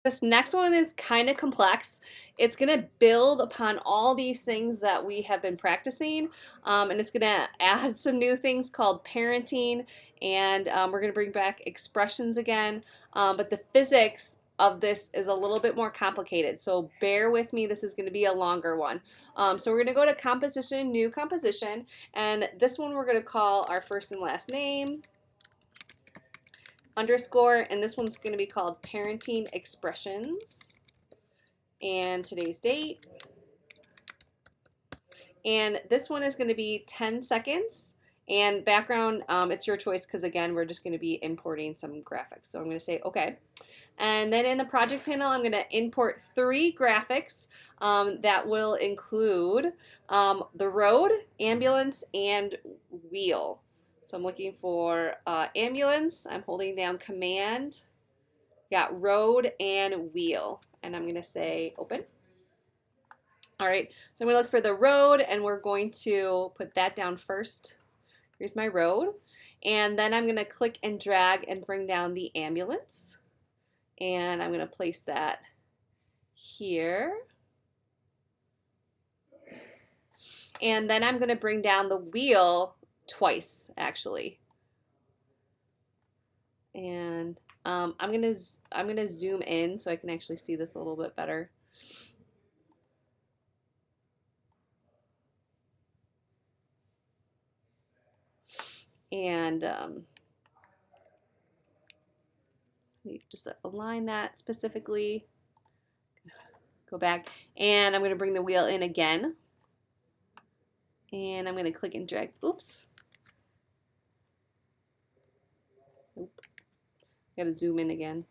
This next one is kind of complex. It's going to build upon all these things that we have been practicing, and it's going to add some new things called parenting, and we're going to bring back expressions again, but the physics of this is a little bit more complicated, so bear with me. This is going to be a longer one. So we're going to go to composition, new composition, and this one we're going to call our first and last name, underscore, and this one's going to be called parenting expressions, and today's date, and this one is going to be 10 seconds, and background, it's your choice, because again we're just going to be importing some graphics. So I'm going to say okay, and then in the project panel I'm going to import 3 graphics that will include the road, ambulance, and wheel. So I'm looking for ambulance, I'm holding down command, got road and wheel, and I'm gonna say open. All right, so I'm gonna look for the road, and we're going to put that down first. Here's my road, and then I'm gonna click and drag and bring down the ambulance, and I'm gonna place that here. And then I'm gonna bring down the wheel twice, actually, and I'm gonna zoom in so I can actually see this a little bit better. And just align that specifically. Go back, and I'm gonna bring the wheel in again, and I'm gonna click and drag. Oops. Nope. Gotta zoom in again.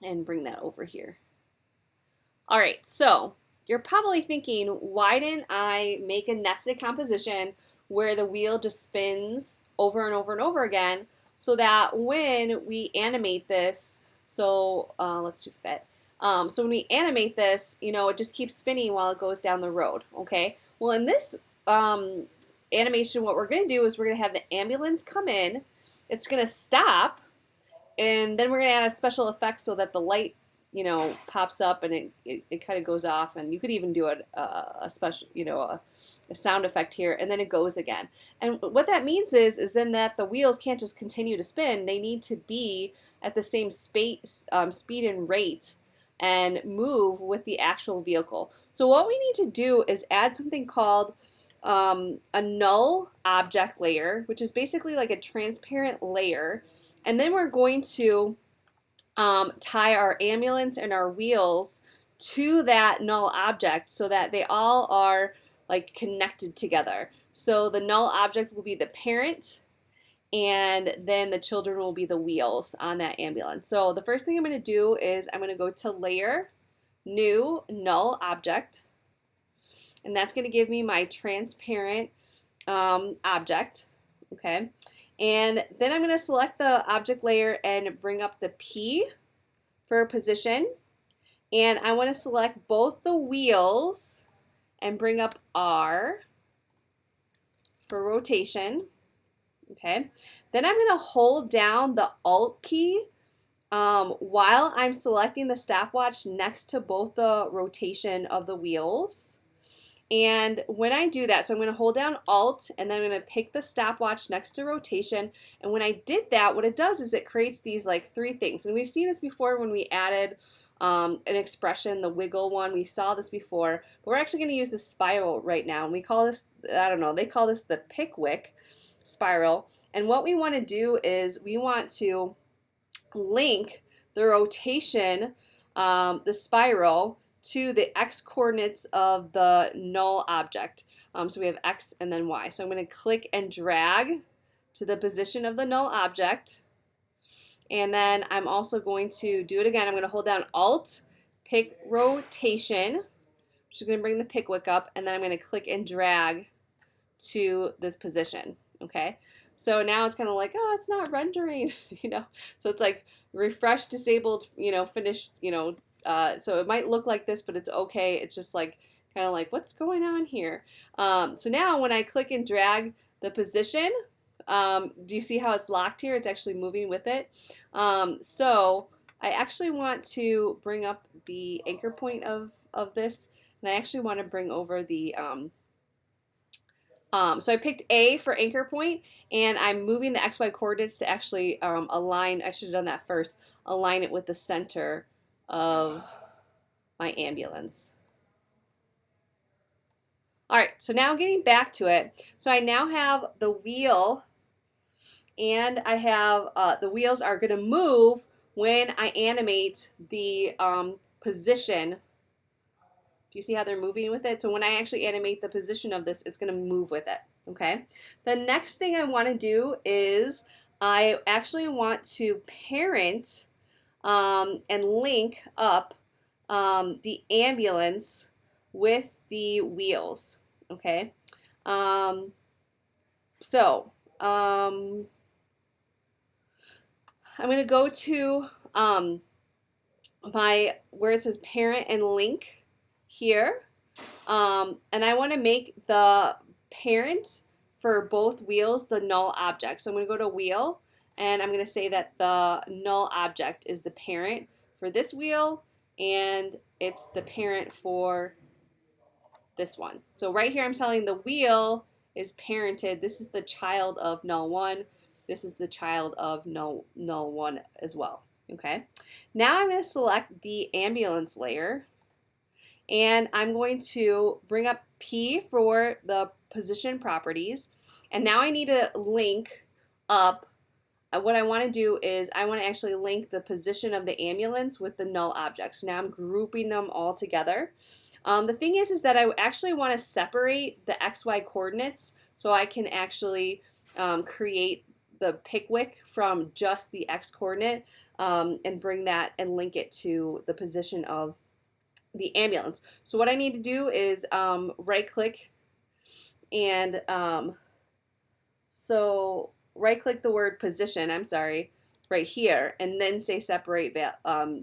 And bring that over here. All right, so you're probably thinking, why didn't I make a nested composition where the wheel just spins over and over and over again, so that when we animate this, so let's do fit. So when we animate this, you know, it just keeps spinning while it goes down the road, okay? Well, in this animation, what we're going to do is we're going to have the ambulance come in, it's going to stop, and then we're going to add a special effect so that the light, you know, pops up and it kind of goes off, and you could even do a special, you know, a sound effect here, and then it goes again. And what that means is then that the wheels can't just continue to spin, they need to be at the same speed and rate and move with the actual vehicle. So what we need to do is add something called a null object layer, which is basically like a transparent layer, and then we're going to tie our ambulance and our wheels to that null object so that they all are like connected together. So the null object will be the parent, and then the children will be the wheels on that ambulance. So the first thing I'm going to do is I'm going to go to Layer, New, Null Object, and that's going to give me my transparent object, okay? And then I'm going to select the object layer and bring up the P for position, and I want to select both the wheels and bring up R for rotation. Okay, then I'm going to hold down the Alt key while I'm selecting the stopwatch next to both the rotation of the wheels. And when I do that, so I'm going to hold down Alt, and then I'm going to pick the stopwatch next to rotation. And when I did that, what it does is it creates these like 3 things. And we've seen this before when we added an expression, the wiggle one. We saw this before, but we're actually going to use the spiral right now. And we call this, I don't know, they call this the Pickwick Spiral. And what we want to do is we want to link the rotation, the spiral, to the x coordinates of the null object. So we have x and then y. So I'm going to click and drag to the position of the null object. And then I'm also going to do it again. I'm going to hold down Alt, pick rotation, which is going to bring the Pickwick up, and then I'm going to click and drag to this position. Okay, so now it's kind of like, oh, it's not rendering, you know. So it's like refresh, disabled, you know, finish, you know. So it might look like this, but it's okay. It's just like kind of like, what's going on here? So now when I click and drag the position, Do you see how it's locked here? It's actually moving with it. So I actually want to bring up the anchor point of this, and I actually want to bring over the, so I picked A for anchor point, and I'm moving the XY coordinates to actually align, I should have done that first, align it with the center of my ambulance. All right, so now getting back to it. So I now have the wheel, and I have the wheels are going to move when I animate the position. Do you see how they're moving with it? So when I actually animate the position of this, it's going to move with it, okay? The next thing I want to do is I actually want to parent and link up the ambulance with the wheels, okay? So I'm going to go to where it says parent and link here, and I want to make the parent for both wheels the null object. So I'm going to go to wheel, and I'm going to say that the null object is the parent for this wheel, and it's the parent for this one. So right here I'm telling the wheel is parented. This is the child of null 1. This is the child of null 1 as well. Okay. Now I'm going to select the ambulance layer, and I'm going to bring up P for the position properties. And now I need to link up. What I want to do is I want to actually link the position of the ambulance with the null object. So now I'm grouping them all together. The thing is that I actually want to separate the XY coordinates so I can actually create the Pickwick from just the X coordinate and bring that and link it to the position of the ambulance. So what I need to do is right click and right click the word position, right here, and then say separate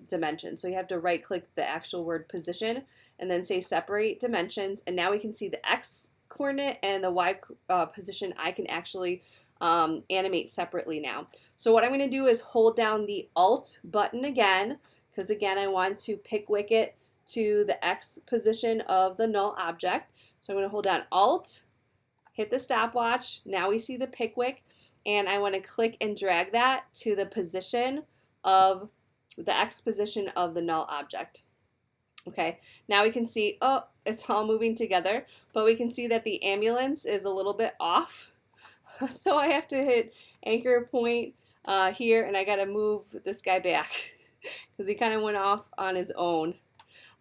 dimension. So you have to right click the actual word position and then say separate dimensions, and now we can see the X coordinate and the Y position I can actually animate separately now. So what I'm going to do is hold down the Alt button again, because again I want to Pickwick it to the X position of the null object. So I'm going to hold down Alt, hit the stopwatch, now we see the Pickwick, and I want to click and drag that to the position of the X position of the null object. Okay, now we can see, oh, it's all moving together, but we can see that the ambulance is a little bit off. So I have to hit anchor point here, and I got to move this guy back because he kind of went off on his own.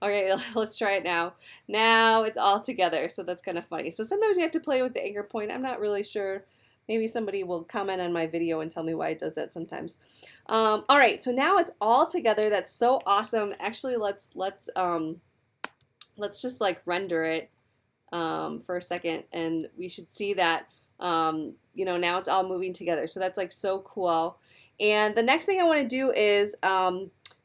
All right, let's try it now. Now it's all together, so that's kind of funny. So sometimes you have to play with the anchor point. I'm not really sure. Maybe somebody will comment on my video and tell me why it does that sometimes. All right, so now it's all together. That's so awesome. Actually, let's just like render it for a second, and we should see that you know, now it's all moving together. So that's like so cool. And the next thing I want to do is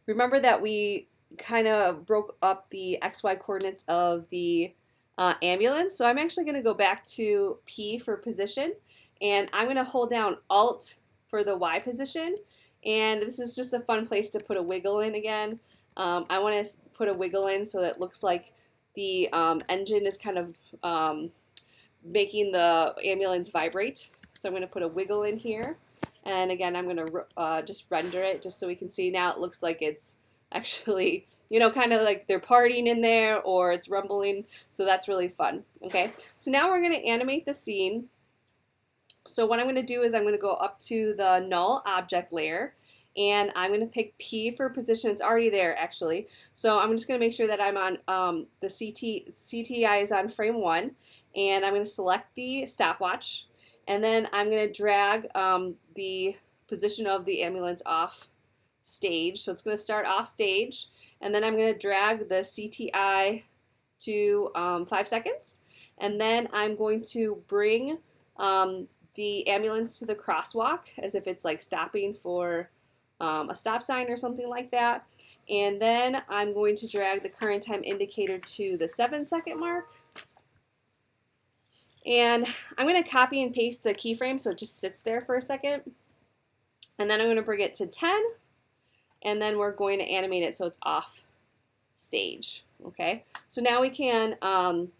remember that we kind of broke up the XY coordinates of the ambulance. So I'm actually going to go back to P for position, and I'm going to hold down Alt for the Y position. And this is just a fun place to put a wiggle in again. I want to put a wiggle in so that it looks like the engine is kind of making the ambulance vibrate. So I'm going to put a wiggle in here. And again, I'm going to just render it just so we can see. Now it looks like it's actually, you know, kind of like they're partying in there, or it's rumbling. So that's really fun. Okay, so now we're going to animate the scene. So what I'm going to do is I'm going to go up to the null object layer, and I'm going to pick P for position. It's already there actually. So I'm just going to make sure that I'm on the CTI is on frame 1, and I'm going to select the stopwatch, and then I'm going to drag the position of the ambulance off stage. So it's going to start off stage, and then I'm going to drag the CTI to 5 seconds, and then I'm going to bring the ambulance to the crosswalk as if it's like stopping for a stop sign or something like that. And then I'm going to drag the current time indicator to the 7-second mark. And I'm going to copy and paste the keyframe so it just sits there for a second. And then I'm going to bring it to 10. And then we're going to animate it so it's off stage. Okay, so now we can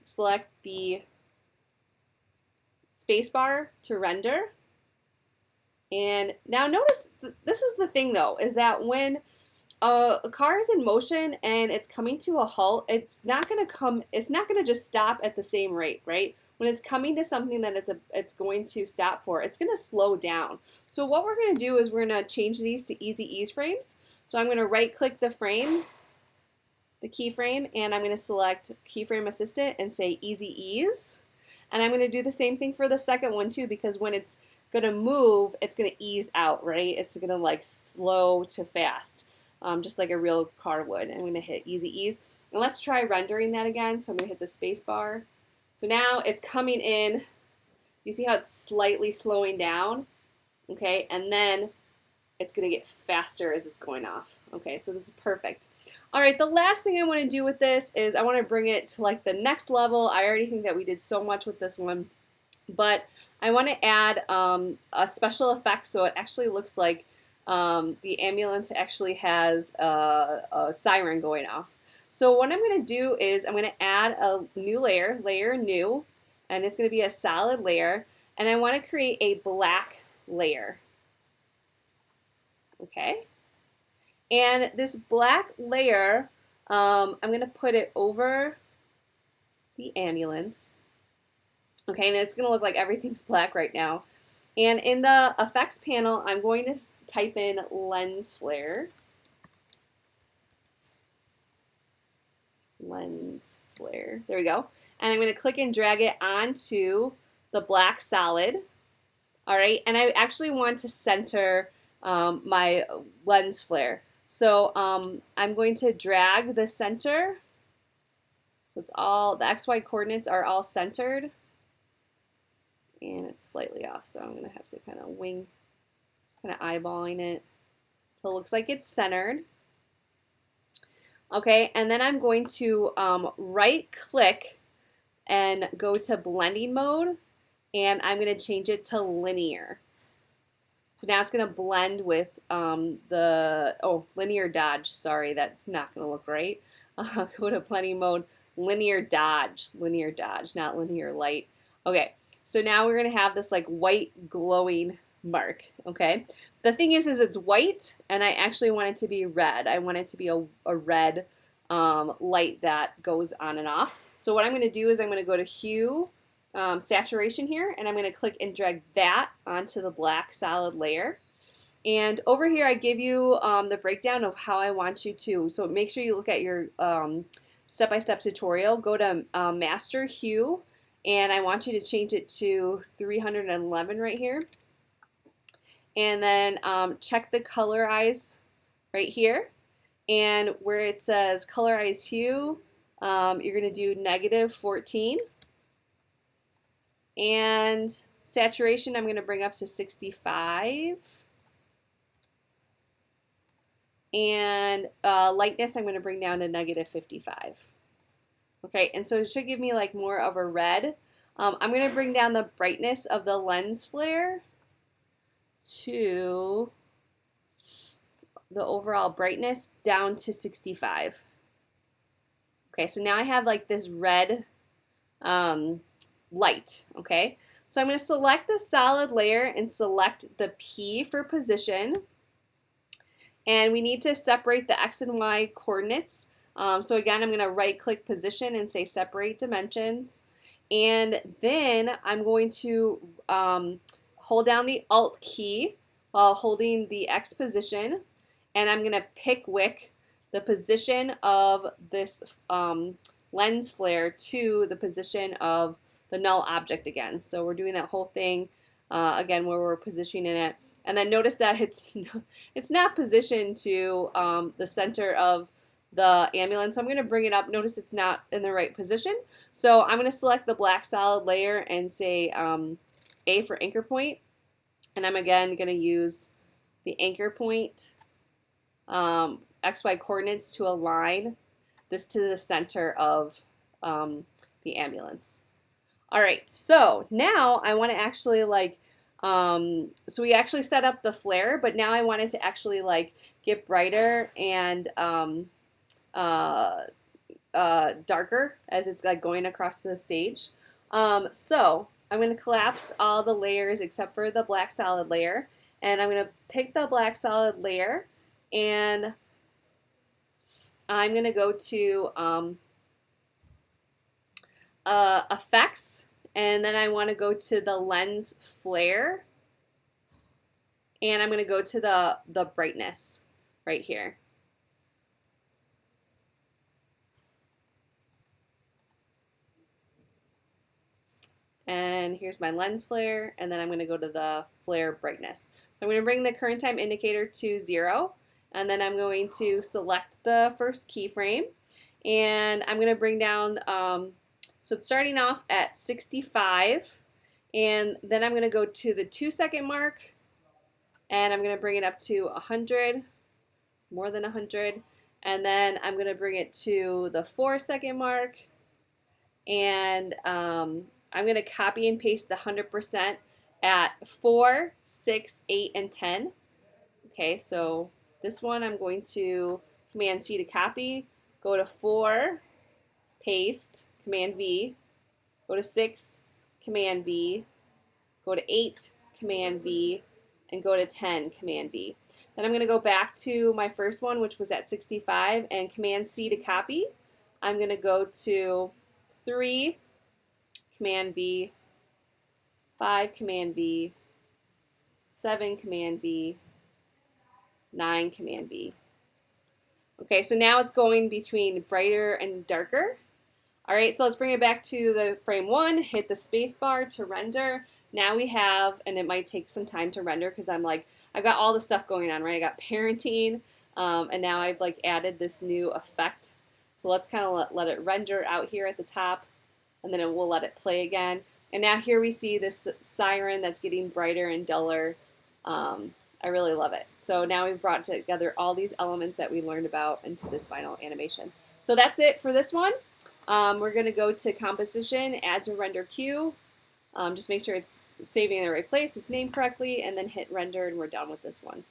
select the spacebar to render. And now notice, this is the thing though, is that when a car is in motion and it's coming to a halt, it's not going to just stop at the same rate, right? When it's coming to something that it's going to stop for, it's going to slow down. So what we're going to do is we're going to change these to easy ease frames. So I'm going to right click the frame, the keyframe, and I'm going to select keyframe assistant and say easy ease. And I'm going to do the same thing for the second one too, because when it's going to move, it's going to ease out, right? It's going to like slow to fast, just like a real car would. And I'm going to hit easy ease. And let's try rendering that again. So I'm going to hit the space bar. So now it's coming in. You see how it's slightly slowing down? Okay, and then it's going to get faster as it's going off. Okay, so this is perfect. All right, the last thing I want to do with this is I want to bring it to like the next level. I already think that we did so much with this one, but I want to add a special effect so it actually looks like the ambulance actually has a siren going off. So what I'm going to do is I'm going to add a new layer, layer new, and it's going to be a solid layer, and I want to create a black layer. Okay, and this black layer, I'm going to put it over the ambulance. Okay, and it's going to look like everything's black right now. And in the effects panel, I'm going to type in lens flare. Lens flare. There we go. And I'm going to click and drag it onto the black solid. All right, and I actually want to center my lens flare. So I'm going to drag the center. So it's all, the XY coordinates are all centered. And it's slightly off, so I'm going to have to kind of eyeballing it so it looks like it's centered. Okay, and then I'm going to right click and go to blending mode, and I'm going to change it to linear. So now it's going to blend with linear dodge. Sorry, that's not going to look right. Go to blending mode, linear dodge, not linear light. Okay. So now we're going to have this like white glowing mark, okay? The thing is it's white, and I actually want it to be red. I want it to be a red light that goes on and off. So what I'm going to do is I'm going to go to hue, saturation here, and I'm going to click and drag that onto the black solid layer. And over here I give you the breakdown of how I want you to. So make sure you look at your step-by-step tutorial. Go to master hue, and I want you to change it to 311 right here. And then check the colorize right here. And where it says colorize hue, you're going to do -14. And saturation I'm going to bring up to 65. And lightness I'm going to bring down to -55. Okay, and so it should give me like more of a red. I'm going to bring down the brightness of the lens flare to the overall brightness down to 65. Okay, so now I have like this red light, okay? So I'm going to select the solid layer and select the P for position. And we need to separate the X and Y coordinates. So again, I'm going to right click position and say separate dimensions. And then I'm going to hold down the Alt key while holding the X position. And I'm going to Pickwick the position of this lens flare to the position of the null object again. So we're doing that whole thing again where we're positioning it. And then notice that it's not positioned to the center of the ambulance. So I'm going to bring it up. Notice it's not in the right position. So I'm going to select the black solid layer and say A for anchor point. And I'm again going to use the anchor point XY coordinates to align this to the center of the ambulance. All right, so now I want to actually like, so we actually set up the flare, but now I want it to actually like get brighter and darker as it's like going across the stage. So I'm going to collapse all the layers except for the black solid layer, and I'm going to pick the black solid layer, and I'm going to go to effects, and then I want to go to the lens flare, and I'm going to go to the brightness right here. And here's my lens flare, and then I'm going to go to the flare brightness. So I'm going to bring the current time indicator to 0, and then I'm going to select the first keyframe, and I'm going to bring down, so it's starting off at 65, and then I'm going to go to the 2-second mark, and I'm going to bring it up to 100, more than 100, and then I'm going to bring it to the 4-second mark, and I'm going to copy and paste the 100% at 4, 6, 8, and 10. Okay, so this one I'm going to Command C to copy, go to 4, paste, Command V, go to 6, Command V, go to 8, Command V, and go to 10, Command V. Then I'm going to go back to my first one, which was at 65, and Command C to copy. I'm going to go to 3, Command V, 5, Command V, 7, Command V, 9, Command V. Okay, so now it's going between brighter and darker. All right, so let's bring it back to the frame 1, hit the space bar to render. Now we have, and it might take some time to render because I'm like, I've got all the stuff going on, right? I got parenting, and now I've like added this new effect. So let's kind of let it render out here at the top, and then we'll let it play again. And now here we see this siren that's getting brighter and duller. I really love it. So now we've brought together all these elements that we learned about into this final animation. So that's it for this one. We're going to go to composition, add to render queue. Just make sure it's saving in the right place, it's named correctly, and then hit render, and we're done with this one.